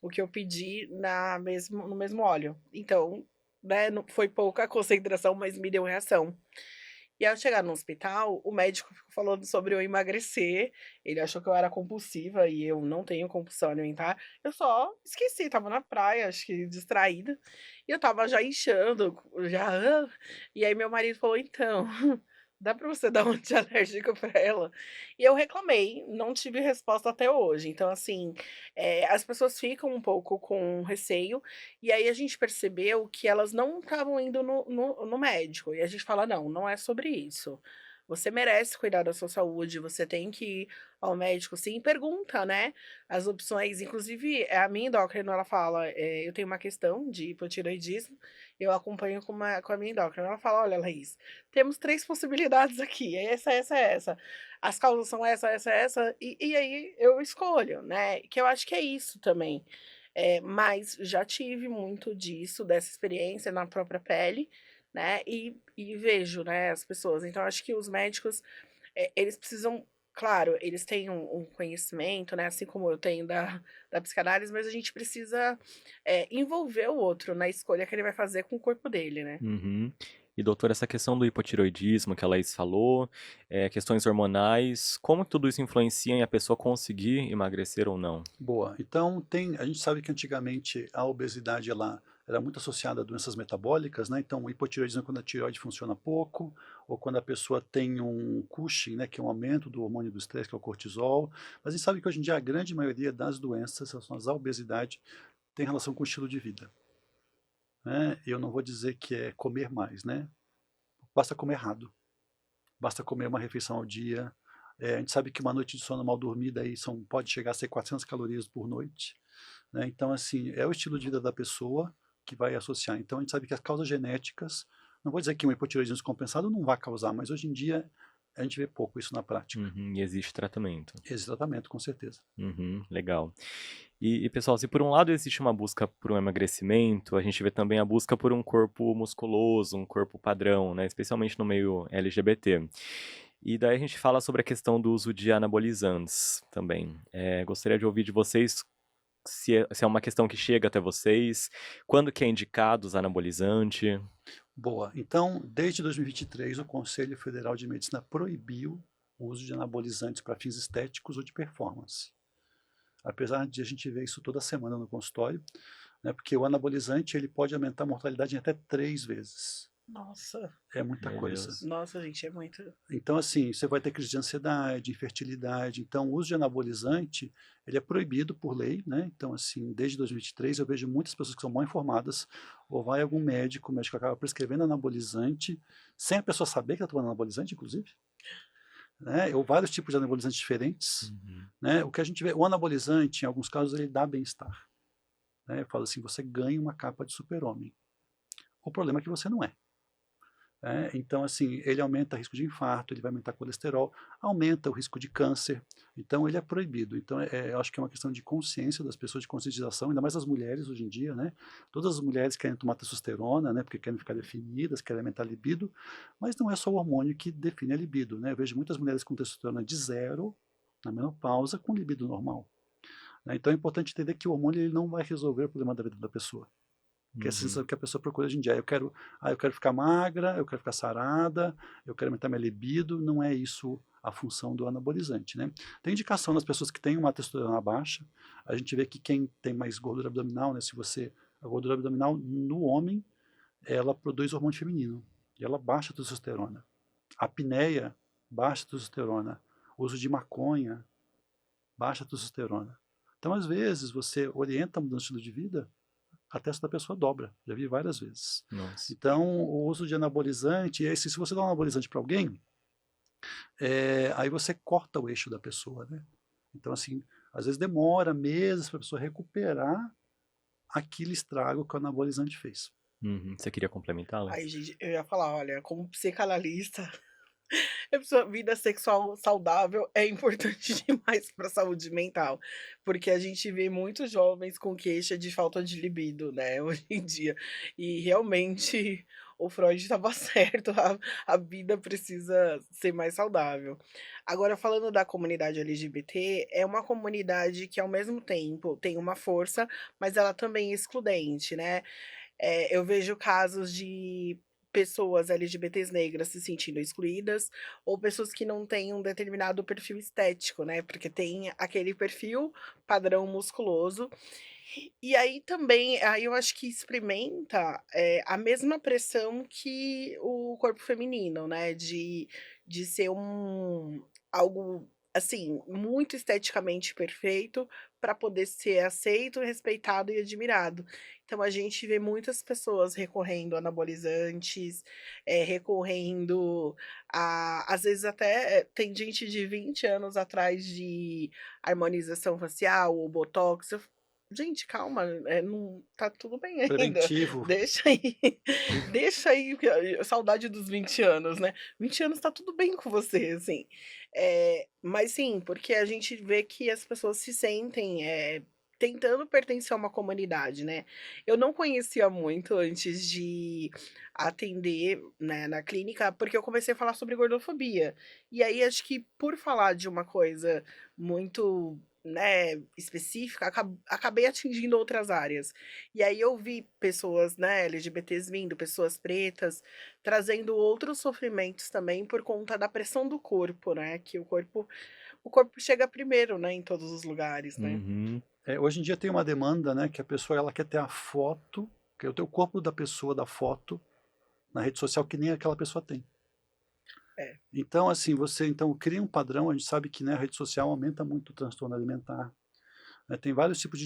o que eu pedi no mesmo óleo. Então, né, não foi pouca concentração, mas me deu reação. E ao chegar no hospital, o médico ficou falando sobre eu emagrecer, ele achou que eu era compulsiva e eu não tenho compulsão alimentar, eu só esqueci, estava na praia, acho que distraída, e eu estava já inchando, já, e aí meu marido falou: "Então, dá pra você dar um antialérgico pra ela?". E eu reclamei, não tive resposta até hoje, então assim, as pessoas ficam um pouco com receio, e aí a gente percebeu que elas não estavam indo no médico, e a gente fala: "Não, não é sobre isso. Você merece cuidar da sua saúde, você tem que ir ao médico sim", pergunta, né, as opções, inclusive a minha endócrina ela fala, eu tenho uma questão de hipotireoidismo, eu acompanho com a minha endócrina, ela fala: "Olha, Laís, temos 3 possibilidades aqui, essa, essa. As causas são essa, e aí eu escolho, né", que eu acho que é isso também. Mas já tive muito disso, dessa experiência na própria pele, né, e vejo, né, as pessoas. Então acho que os médicos, eles precisam, claro, eles têm um conhecimento, né, assim como eu tenho da psicanálise, mas a gente precisa, envolver o outro na escolha que ele vai fazer com o corpo dele, né. Uhum. E doutor, essa questão do hipotireoidismo que a Laís falou, questões hormonais, como que tudo isso influencia em a pessoa conseguir emagrecer ou não? Boa. Então a gente sabe que antigamente a obesidade ela era muito associada a doenças metabólicas, né, então o hipotireoidismo é quando a tireoide funciona pouco, ou quando a pessoa tem um Cushing, né, que é um aumento do hormônio do estresse, que é o cortisol, mas a gente sabe que hoje em dia a grande maioria das doenças relacionadas à obesidade tem relação com o estilo de vida, né. Eu não vou dizer que é comer mais, né, basta comer errado, basta comer uma refeição ao dia, a gente sabe que uma noite de sono mal dormida aí pode chegar a ser 400 calorias por noite, né, então assim, é o estilo de vida da pessoa que vai associar. Então a gente sabe que as causas genéticas, não vou dizer que um hipotireoidismo descompensado não vai causar, mas hoje em dia a gente vê pouco isso na prática. Uhum. E existe tratamento. Esse tratamento, com certeza. Uhum. Legal. E pessoal, se por um lado existe uma busca por um emagrecimento, a gente vê também a busca por um corpo musculoso, um corpo padrão, né, especialmente no meio LGBT. E daí a gente fala sobre a questão do uso de anabolizantes também. Gostaria de ouvir de vocês se é uma questão que chega até vocês, quando que é indicado usar anabolizante? Boa. Então, desde 2023, o Conselho Federal de Medicina proibiu o uso de anabolizantes para fins estéticos ou de performance. Apesar de a gente ver isso toda semana no consultório, né, porque o anabolizante ele pode aumentar a mortalidade em até 3 vezes. Nossa, É muita Meu coisa. Deus. nossa, gente, é muito. Então, assim, você vai ter crise de ansiedade, infertilidade. Então, o uso de anabolizante, ele é proibido por lei, né? Então, assim, desde 2023 eu vejo muitas pessoas que são mal informadas, ou vai algum médico, o médico acaba prescrevendo anabolizante, sem a pessoa saber que está tomando anabolizante, inclusive, né? Ou vários tipos de anabolizantes diferentes, Uhum. né? O que a gente vê, o anabolizante, em alguns casos, ele dá bem-estar, né? Eu falo assim, você ganha uma capa de super-homem. O problema é que você não é. Então, assim, ele aumenta o risco de infarto, ele vai aumentar colesterol, aumenta o risco de câncer, então ele é proibido. Então, eu acho que é uma questão de consciência das pessoas, de conscientização, ainda mais as mulheres hoje em dia, né? Todas as mulheres querem tomar testosterona, né? Porque querem ficar definidas, querem aumentar a libido, mas não é só o hormônio que define a libido, né? Eu vejo muitas mulheres com testosterona de 0, na menopausa, com libido normal, né? Então é importante entender que o hormônio ele não vai resolver o problema da vida da pessoa. Que é a sensação Uhum. que a pessoa procura hoje em dia. Eu quero ficar magra, eu quero ficar sarada, eu quero aumentar minha libido. Não é isso a função do anabolizante, né? Tem indicação nas pessoas que têm uma testosterona baixa. A gente vê que quem tem mais gordura abdominal, né? A gordura abdominal no homem, ela produz hormônio feminino. E ela baixa a testosterona. A apneia baixa a testosterona. O uso de maconha baixa a testosterona. Então, às vezes, você orienta a mudança de estilo de vida, a testa da pessoa dobra. Já vi várias vezes. Nossa. Então, o uso de anabolizante, se você dá um anabolizante para alguém, aí você corta o eixo da pessoa, né? Então, assim, às vezes demora meses para a pessoa recuperar aquele estrago que o anabolizante fez. Uhum. Você queria complementar, Alex? Ai, gente, eu ia falar, olha, como psicanalista, a pessoa vida sexual saudável é importante demais para a saúde mental, porque a gente vê muitos jovens com queixa de falta de libido, né, hoje em dia. E realmente o Freud estava certo, a vida precisa ser mais saudável. Agora, falando da comunidade LGBT, é uma comunidade que, ao mesmo tempo, tem uma força, mas ela também é excludente, né? Eu vejo casos de pessoas LGBTs negras se sentindo excluídas, ou pessoas que não têm um determinado perfil estético, né, porque tem aquele perfil padrão musculoso. E aí também, aí eu acho que experimenta, a mesma pressão que o corpo feminino, né, de ser algo, assim, muito esteticamente perfeito para poder ser aceito, respeitado e admirado. Então a gente vê muitas pessoas recorrendo a anabolizantes, recorrendo a às vezes até, tem gente de 20 anos atrás de harmonização facial ou botox. Gente, calma, não tá tudo bem ainda. Preventivo. Deixa aí, deixa aí, que saudade dos 20 anos, né. 20 anos tá tudo bem com você, assim. Mas sim, porque a gente vê que as pessoas se sentem, tentando pertencer a uma comunidade, né. Eu não conhecia muito antes de atender, né, na clínica, porque eu comecei a falar sobre gordofobia. E aí acho que por falar de uma coisa muito, né, específica, acabei atingindo outras áreas. E aí eu vi pessoas, né, LGBTs vindo, pessoas pretas, trazendo outros sofrimentos também por conta da pressão do corpo, né, que o corpo chega primeiro, né, em todos os lugares, né. Uhum. Hoje em dia tem uma demanda, né, que a pessoa ela quer ter a foto, quer ter o corpo da pessoa da foto na rede social que nem aquela pessoa tem. É. Então, assim, você então cria um padrão, a gente sabe que, né, a rede social aumenta muito o transtorno alimentar, né, tem vários tipos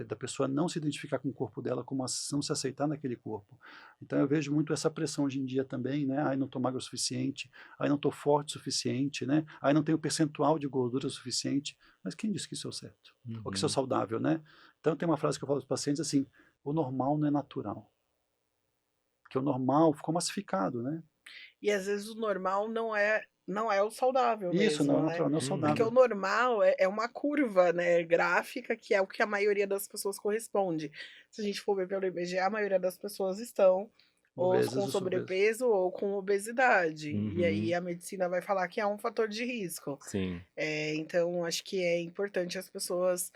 da pessoa não se identificar com o corpo dela, como não se aceitar naquele corpo. Então eu vejo muito essa pressão hoje em dia também, né, ai não estou magro o suficiente, ai não estou forte o suficiente, né, ai não tenho percentual de gordura suficiente, mas quem disse que isso é o certo? Ou que isso é Uhum. saudável, né? Então tem uma frase que eu falo para os pacientes assim, o normal não é natural, porque o normal ficou massificado, né? E às vezes o normal não é o saudável Isso não é mesmo, né. natural, não é Porque o Uhum. saudável. normal é uma curva, né, gráfica, que é o que a maioria das pessoas corresponde. Se a gente for ver pelo IBGE, a maioria das pessoas estão ou Obesos com ou obesos. sobrepeso ou com obesidade. E aí Uhum. a medicina vai falar que é um fator de risco. Sim. Então acho que é importante as pessoas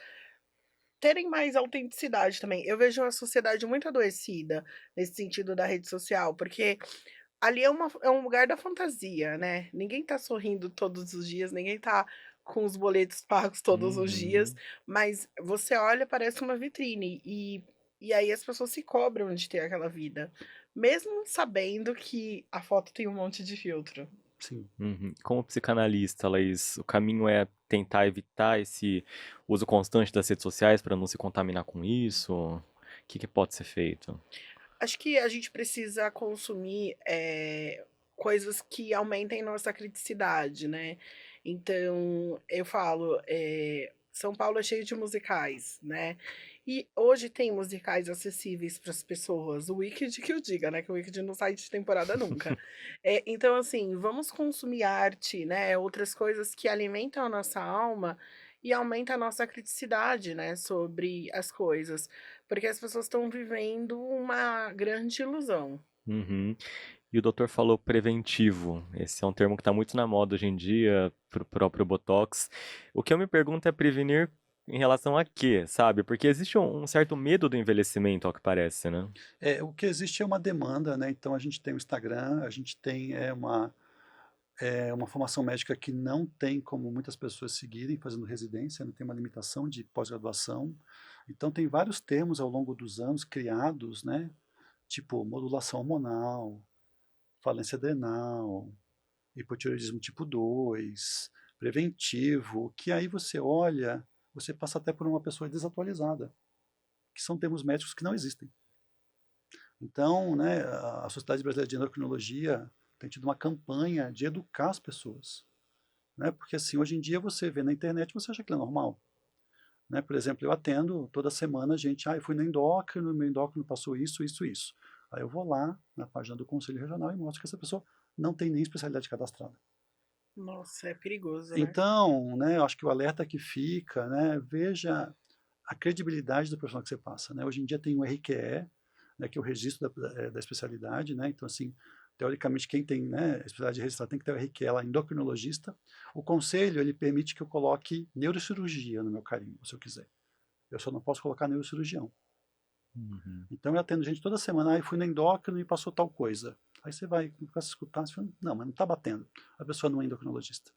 terem mais autenticidade também. Eu vejo a sociedade muito adoecida nesse sentido da rede social, porque ali é um lugar da fantasia, né. Ninguém tá sorrindo todos os dias, ninguém tá com os boletos pagos todos os dias, Uhum. mas você olha, parece uma vitrine, e aí as pessoas se cobram de ter aquela vida, mesmo sabendo que a foto tem um monte de filtro. Sim. Uhum. Como psicanalista, Laís, o caminho é tentar evitar esse uso constante das redes sociais para não se contaminar com isso? O que pode ser feito? Acho que a gente precisa consumir, coisas que aumentem nossa criticidade, né. Então, eu falo, São Paulo é cheio de musicais, né, e hoje tem musicais acessíveis para as pessoas, o Wicked que o diga, né, que o Wicked não sai de temporada nunca. Então assim, vamos consumir arte, né, outras coisas que alimentam a nossa alma e aumenta a nossa criticidade, né, sobre as coisas. Porque as pessoas estão vivendo uma grande ilusão. Uhum. E o doutor falou preventivo. Esse é um termo que está muito na moda hoje em dia, pro próprio Botox. O que eu me pergunto é prevenir em relação a quê, sabe? Porque existe um certo medo do envelhecimento, ao que parece, né? O que existe é uma demanda, né, então a gente tem o Instagram, a gente tem, uma formação médica que não tem como muitas pessoas seguirem fazendo residência, não tem uma limitação de pós-graduação. Então tem vários termos ao longo dos anos criados, né, tipo modulação hormonal, falência adrenal, hipotireoidismo tipo 2, preventivo, que aí você olha, você passa até por uma pessoa desatualizada, que são termos médicos que não existem. Então, né, a Sociedade Brasileira de Endocrinologia tem tido uma campanha de educar as pessoas, né, porque assim, hoje em dia você vê na internet, você acha que é normal, né? Por exemplo, eu atendo toda semana gente, eu fui no endócrino, meu endócrino passou isso, isso, isso. Aí eu vou lá na página do Conselho Regional e mostro que essa pessoa não tem nem especialidade cadastrada. Nossa, é perigoso, né. Então, né, eu acho que o alerta que fica, né, veja a credibilidade do profissional que você passa, né? Hoje em dia tem o RQE, né, que é o registro da especialidade, né? Então, assim, teoricamente, quem tem, né, especialidade registrada tem que ter o RQE lá, endocrinologista. O conselho, ele permite que eu coloque neurocirurgia no meu carimbo, se eu quiser. Eu só não posso colocar neurocirurgião. Uhum. Então, eu atendo gente toda semana, fui no endócrino e passou tal coisa. Aí você vai, começa a escutar, você fala, não, mas não está batendo. A pessoa não é endocrinologista.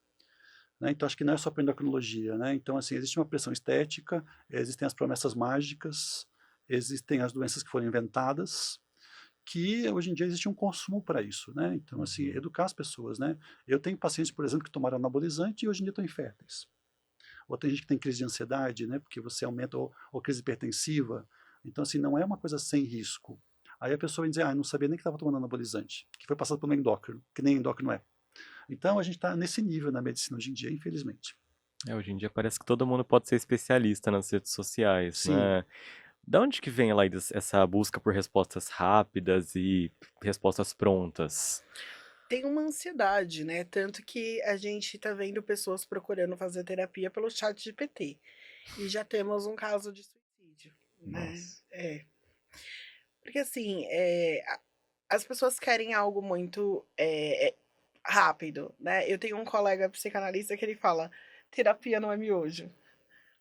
Né? Então, acho que não é só para endocrinologia, né? Então, assim, existe uma pressão estética, existem as promessas mágicas, existem as doenças que foram inventadas, que hoje em dia existe um consumo para isso, né? Então, assim, Uhum. educar as pessoas, né? Eu tenho pacientes, por exemplo, que tomaram anabolizante e hoje em dia estão inférteis. Ou tem gente que tem crise de ansiedade, né? Porque você aumenta, ou crise hipertensiva. Então, assim, não é uma coisa sem risco. Aí a pessoa vai dizer, não sabia nem que estava tomando anabolizante, que foi passado pelo endócrino, que nem endócrino é. Então, a gente está nesse nível na medicina hoje em dia, infelizmente. Hoje em dia parece que todo mundo pode ser especialista nas redes sociais, Sim. né? Da onde que vem, Laís, essa busca por respostas rápidas e respostas prontas? Tem uma ansiedade, né, tanto que a gente tá vendo pessoas procurando fazer terapia pelo ChatGPT, e já temos um caso de suicídio, né. Nossa. É. Porque assim, as pessoas querem algo muito, rápido, né. Eu tenho um colega psicanalista que ele fala: "Terapia não é miojo".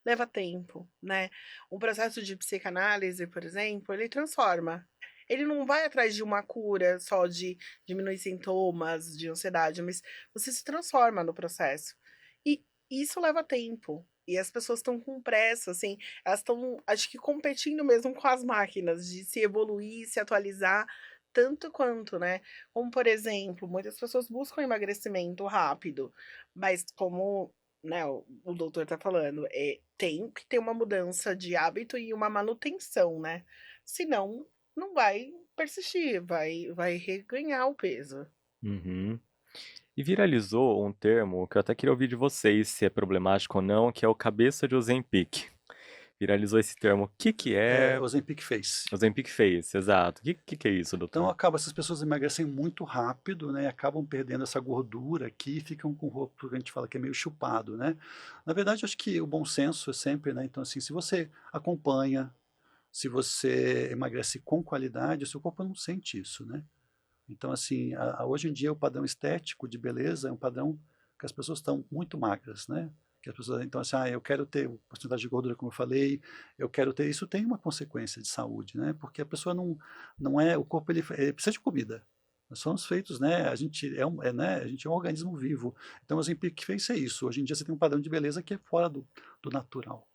Leva tempo, né. Um processo de psicanálise, por exemplo, ele transforma. Ele não vai atrás de uma cura só de diminuir sintomas de ansiedade, mas você se transforma no processo. E isso leva tempo. E as pessoas estão com pressa, assim, elas estão, acho que competindo mesmo com as máquinas, de se evoluir, se atualizar tanto quanto, né. Como, por exemplo, muitas pessoas buscam emagrecimento rápido, mas como, né, o doutor tá falando, tem que ter uma mudança de hábito e uma manutenção, né, senão não vai persistir, vai reganhar o peso. Uhum. E viralizou um termo que eu até queria ouvir de vocês, se é problemático ou não, que é o cabeça de Ozempic. Viralizou esse termo. O que que é Ozempic Face. Ozempic Face? Exato. O que é isso, Então doutor? acaba, essas pessoas emagrecem muito rápido, né, acabam perdendo essa gordura aqui e ficam com o corpo que a gente fala que é meio chupado, né. Na verdade, acho que o bom senso é sempre, né, então assim, se você acompanha, se você emagrece com qualidade, o seu corpo não sente isso, né. Então assim, hoje em dia o padrão estético de beleza é um padrão que as pessoas estão muito magras, né. Que as pessoas, então, assim, eu quero ter porcentagem de gordura, como eu falei, eu quero ter, isso tem uma consequência de saúde, né? Porque a pessoa não é, o corpo ele precisa de comida. Nós somos feitos, né? A gente né? A gente é um organismo vivo. Então, o Ozempic fez isso. Hoje em dia você tem um padrão de beleza que é fora do natural.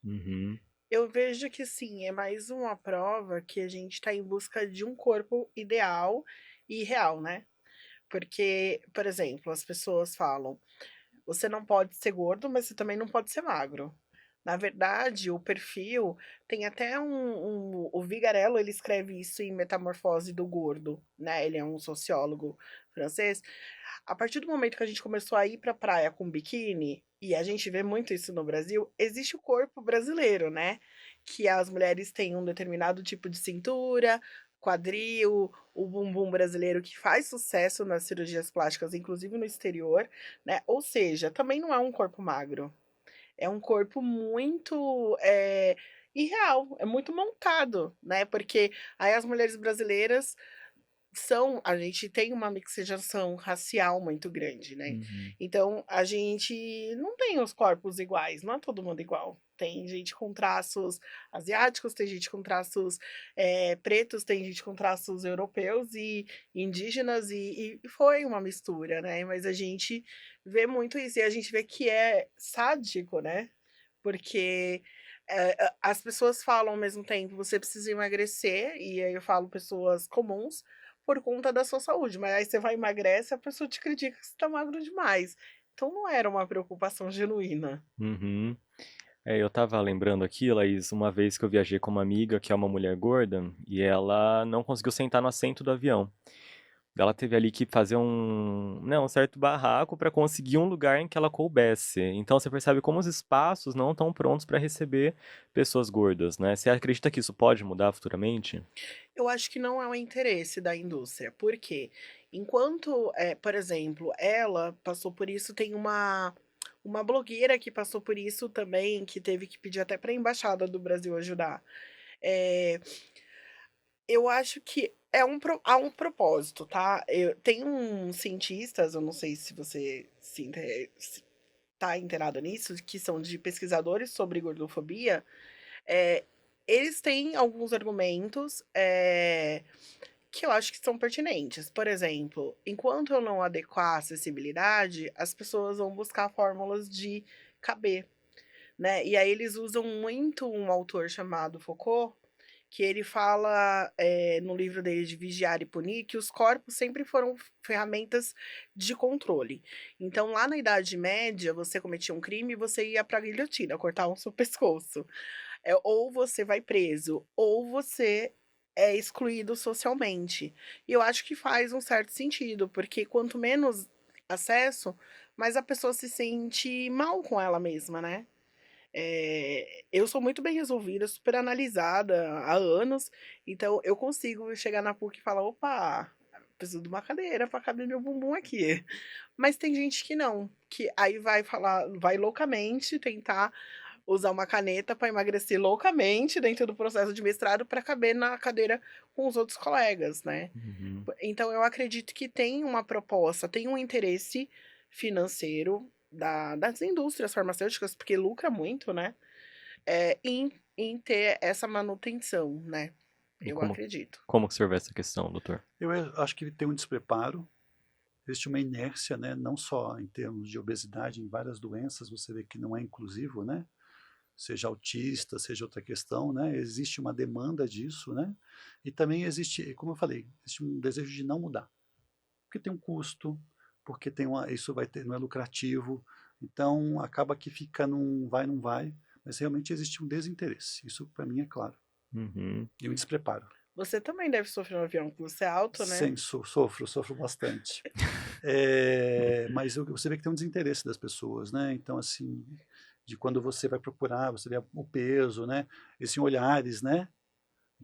Uhum. Eu vejo que sim, é mais uma prova que a gente está em busca de um corpo ideal e real, né? Porque, por exemplo, as pessoas falam: você não pode ser gordo, mas você também não pode ser magro. Na verdade, o perfil tem até o Vigarello, ele escreve isso em Metamorfose do Gordo, né? Ele é um sociólogo francês. A partir do momento que a gente começou a ir pra praia com biquíni, e a gente vê muito isso no Brasil, existe o corpo brasileiro, né? Que as mulheres têm um determinado tipo de cintura, quadril, o bumbum brasileiro que faz sucesso nas cirurgias plásticas, inclusive no exterior, né? Ou seja, também não é um corpo magro. É um corpo muito, irreal, é muito montado, né, porque aí as mulheres brasileiras a gente tem uma mixigenação racial muito grande, né. Uhum. Então a gente não tem os corpos iguais, não é todo mundo igual. Tem gente com traços asiáticos, tem gente com traços, pretos, tem gente com traços europeus e indígenas e foi uma mistura, né, mas a gente vê muito isso e a gente vê que é sádico, né, porque, as pessoas falam ao mesmo tempo: "Você precisa emagrecer", e aí eu falo pessoas comuns, por conta da sua saúde, mas aí você vai e emagrece, a pessoa te critica que você tá magro demais. Então não era uma preocupação genuína. Uhum. Eu estava lembrando aqui, Laís, uma vez que eu viajei com uma amiga que é uma mulher gorda e ela não conseguiu sentar no assento do avião. Ela teve ali que fazer um certo barraco para conseguir um lugar em que ela coubesse. Então você percebe como os espaços não estão prontos para receber pessoas gordas, né? Você acredita que isso pode mudar futuramente? Eu acho que não é o interesse da indústria, por quê? Enquanto, por exemplo, ela passou por isso, tem uma blogueira que passou por isso também, que teve que pedir até para a embaixada do Brasil ajudar. Eh Eu acho que há um propósito, tá. Tem uns cientistas, eu não sei se você se tá inteirado nisso, que são de pesquisadores sobre gordofobia, eh, eles têm alguns argumentos, que eu acho que são pertinentes. Por exemplo, enquanto eu não adequar a acessibilidade, as pessoas vão buscar fórmulas de caber, né. E aí eles usam muito um autor chamado Foucault, que ele fala, no livro dele de Vigiar e Punir, que os corpos sempre foram ferramentas de controle. Então, lá na Idade Média, você cometia um crime e você ia para a guilhotina, cortavam o seu pescoço. Ou você vai preso, ou você é excluído socialmente. E eu acho que faz um certo sentido, porque quanto menos acesso, mais a pessoa se sente mal com ela mesma, né? Eu sou muito bem resolvida, super analisada há anos, então eu consigo chegar na PUC e falar: "Opa, preciso de uma cadeira para caber meu bumbum aqui". Mas tem gente que não, que aí vai loucamente tentar usar uma caneta para emagrecer loucamente dentro do processo de mestrado para caber na cadeira com os outros colegas, né. Uhum. Então eu acredito que tem uma proposta, tem um interesse financeiro das indústrias farmacêuticas, porque lucra muito, né, em ter essa manutenção, né, E eu como, acredito. como que você vê essa questão, doutor? Eu acho que tem um despreparo, existe uma inércia, né, não só em termos de obesidade, em várias doenças, você vê que não é inclusivo, né, seja autista, seja outra questão, né, existe uma demanda disso, né, e também existe, como eu falei, existe um desejo de não mudar, porque tem um custo, porque isso vai ter, não é lucrativo, então acaba que fica num vai, não vai, mas realmente existe um desinteresse, isso para mim é claro, Uhum. e um despreparo. Você também deve sofrer no avião, porque você é alto, né. Sim, sofro bastante. Mas você vê que tem um desinteresse das pessoas, né? Então, assim, de quando você vai procurar, você vê o peso, né? Esses olhares, né?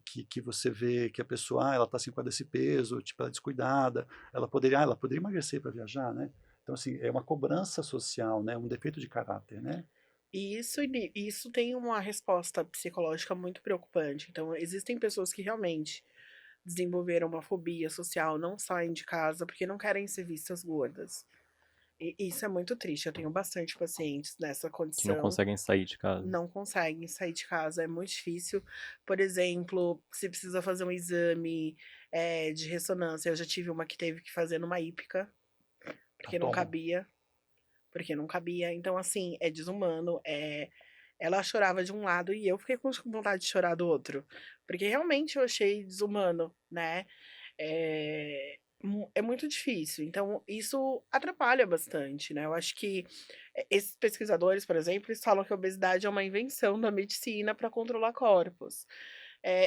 Que você vê que a pessoa, ela está assim com esse peso, tipo, ela é descuidada, ela poderia emagrecer para viajar, né? Então, assim, é uma cobrança social, né? Um defeito de caráter, né? E isso tem uma resposta psicológica muito preocupante, então existem pessoas que realmente desenvolveram uma fobia social, não saem de casa porque não querem ser vistas gordas. E isso é muito triste, eu tenho bastante pacientes nessa Que não condição, conseguem sair de casa. não conseguem sair de casa, é muito difícil. Por exemplo, se precisa fazer um exame, de ressonância, eu já tive uma que teve que fazer numa hípica, Ah, porque não toma. cabia, então assim, é desumano, ela chorava de um lado e eu fiquei com vontade de chorar do outro, porque realmente eu achei desumano, né. É muito difícil, então isso atrapalha bastante, né. Eu acho que, esses pesquisadores, por exemplo, eles falam que a obesidade é uma invenção da medicina para controlar corpos.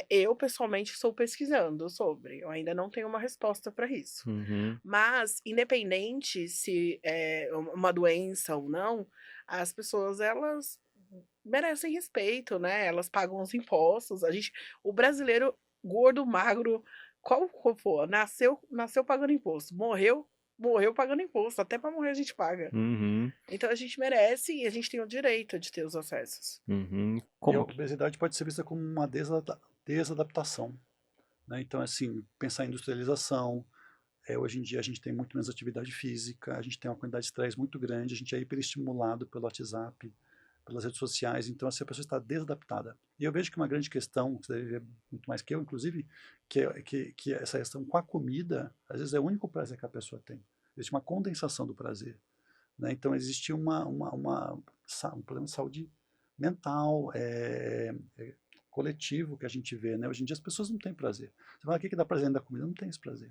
Eu pessoalmente estou pesquisando sobre, eu ainda não tenho uma resposta para isso. Uhum, Mas independente se é uma doença ou não, as pessoas elas merecem respeito, né, elas pagam os impostos, o brasileiro gordo, magro, qual for, nasceu pagando imposto, morreu pagando imposto, até para morrer a gente paga. uhum, Então a gente merece e a gente tem o direito de ter os acessos. uhum. E a Como que obesidade pode ser vista como uma desadaptação, né? Então, assim, pensar em industrialização, hoje em dia a gente tem muito menos atividade física, a gente tem uma quantidade de estresse muito grande, a gente é hiperestimulado pelo WhatsApp, pelas redes sociais, então assim, a pessoa está desadaptada. E eu vejo que uma grande questão, que você deve ver muito mais que eu, inclusive, que essa questão com a comida, às vezes é o único prazer que a pessoa tem. Existe uma condensação do prazer, né? Então existe um problema de saúde mental, coletivo que a gente vê, né? Hoje em dia as pessoas não têm prazer. Você fala, o que que dá prazer da comida? Não tem esse prazer.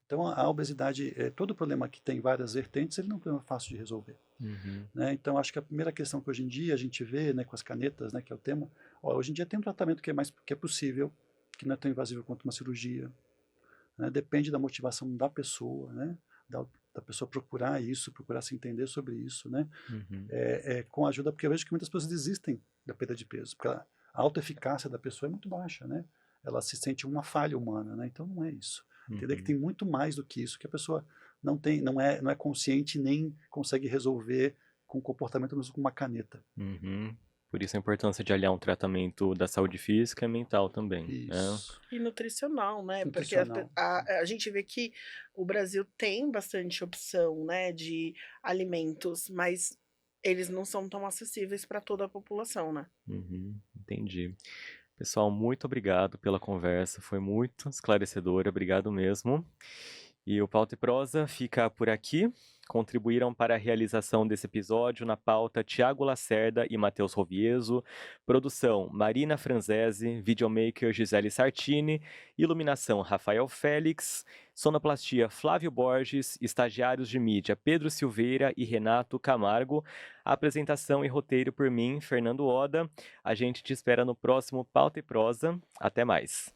Então a obesidade, todo problema que tem várias vertentes, ele não é um problema fácil de resolver, Uhum, né? Então acho que a primeira questão que hoje em dia a gente vê, né, com as canetas, né, que é o tema, hoje em dia tem um tratamento que é possível, que não é tão invasivo quanto uma cirurgia, né? Depende da motivação da pessoa, né? Da pessoa procurar isso, procurar se entender sobre isso, né? uhum, Com ajuda, porque eu vejo que muitas pessoas desistem da perda de peso, porque a autoeficácia da pessoa é muito baixa, né? Ela se sente uma falha humana, né? Então não é isso. Entender que uhum, tem muito mais do que isso, que a pessoa não é consciente nem consegue resolver com comportamento mesmo com uma caneta. uhum. Por isso a importância de aliar um tratamento da saúde física e mental também, né? Isso. E nutricional, né, porque Nutricional. a gente vê que o Brasil tem bastante opção, né, de alimentos, mas eles não são tão acessíveis para toda a população, né. Uhum, entendi. Pessoal, muito obrigado pela conversa, foi muito esclarecedora, obrigado mesmo. E o Pauta e Prosa fica por aqui. Contribuíram para a realização desse episódio na pauta Tiago Lacerda e Matheus Rovieso, produção Marina Franzese, videomaker Gisele Sartini, iluminação Rafael Félix, sonoplastia Flávio Borges, estagiários de mídia Pedro Silveira e Renato Camargo, apresentação e roteiro por mim, Fernando Oda. A gente te espera no próximo Pauta e Prosa. Até mais.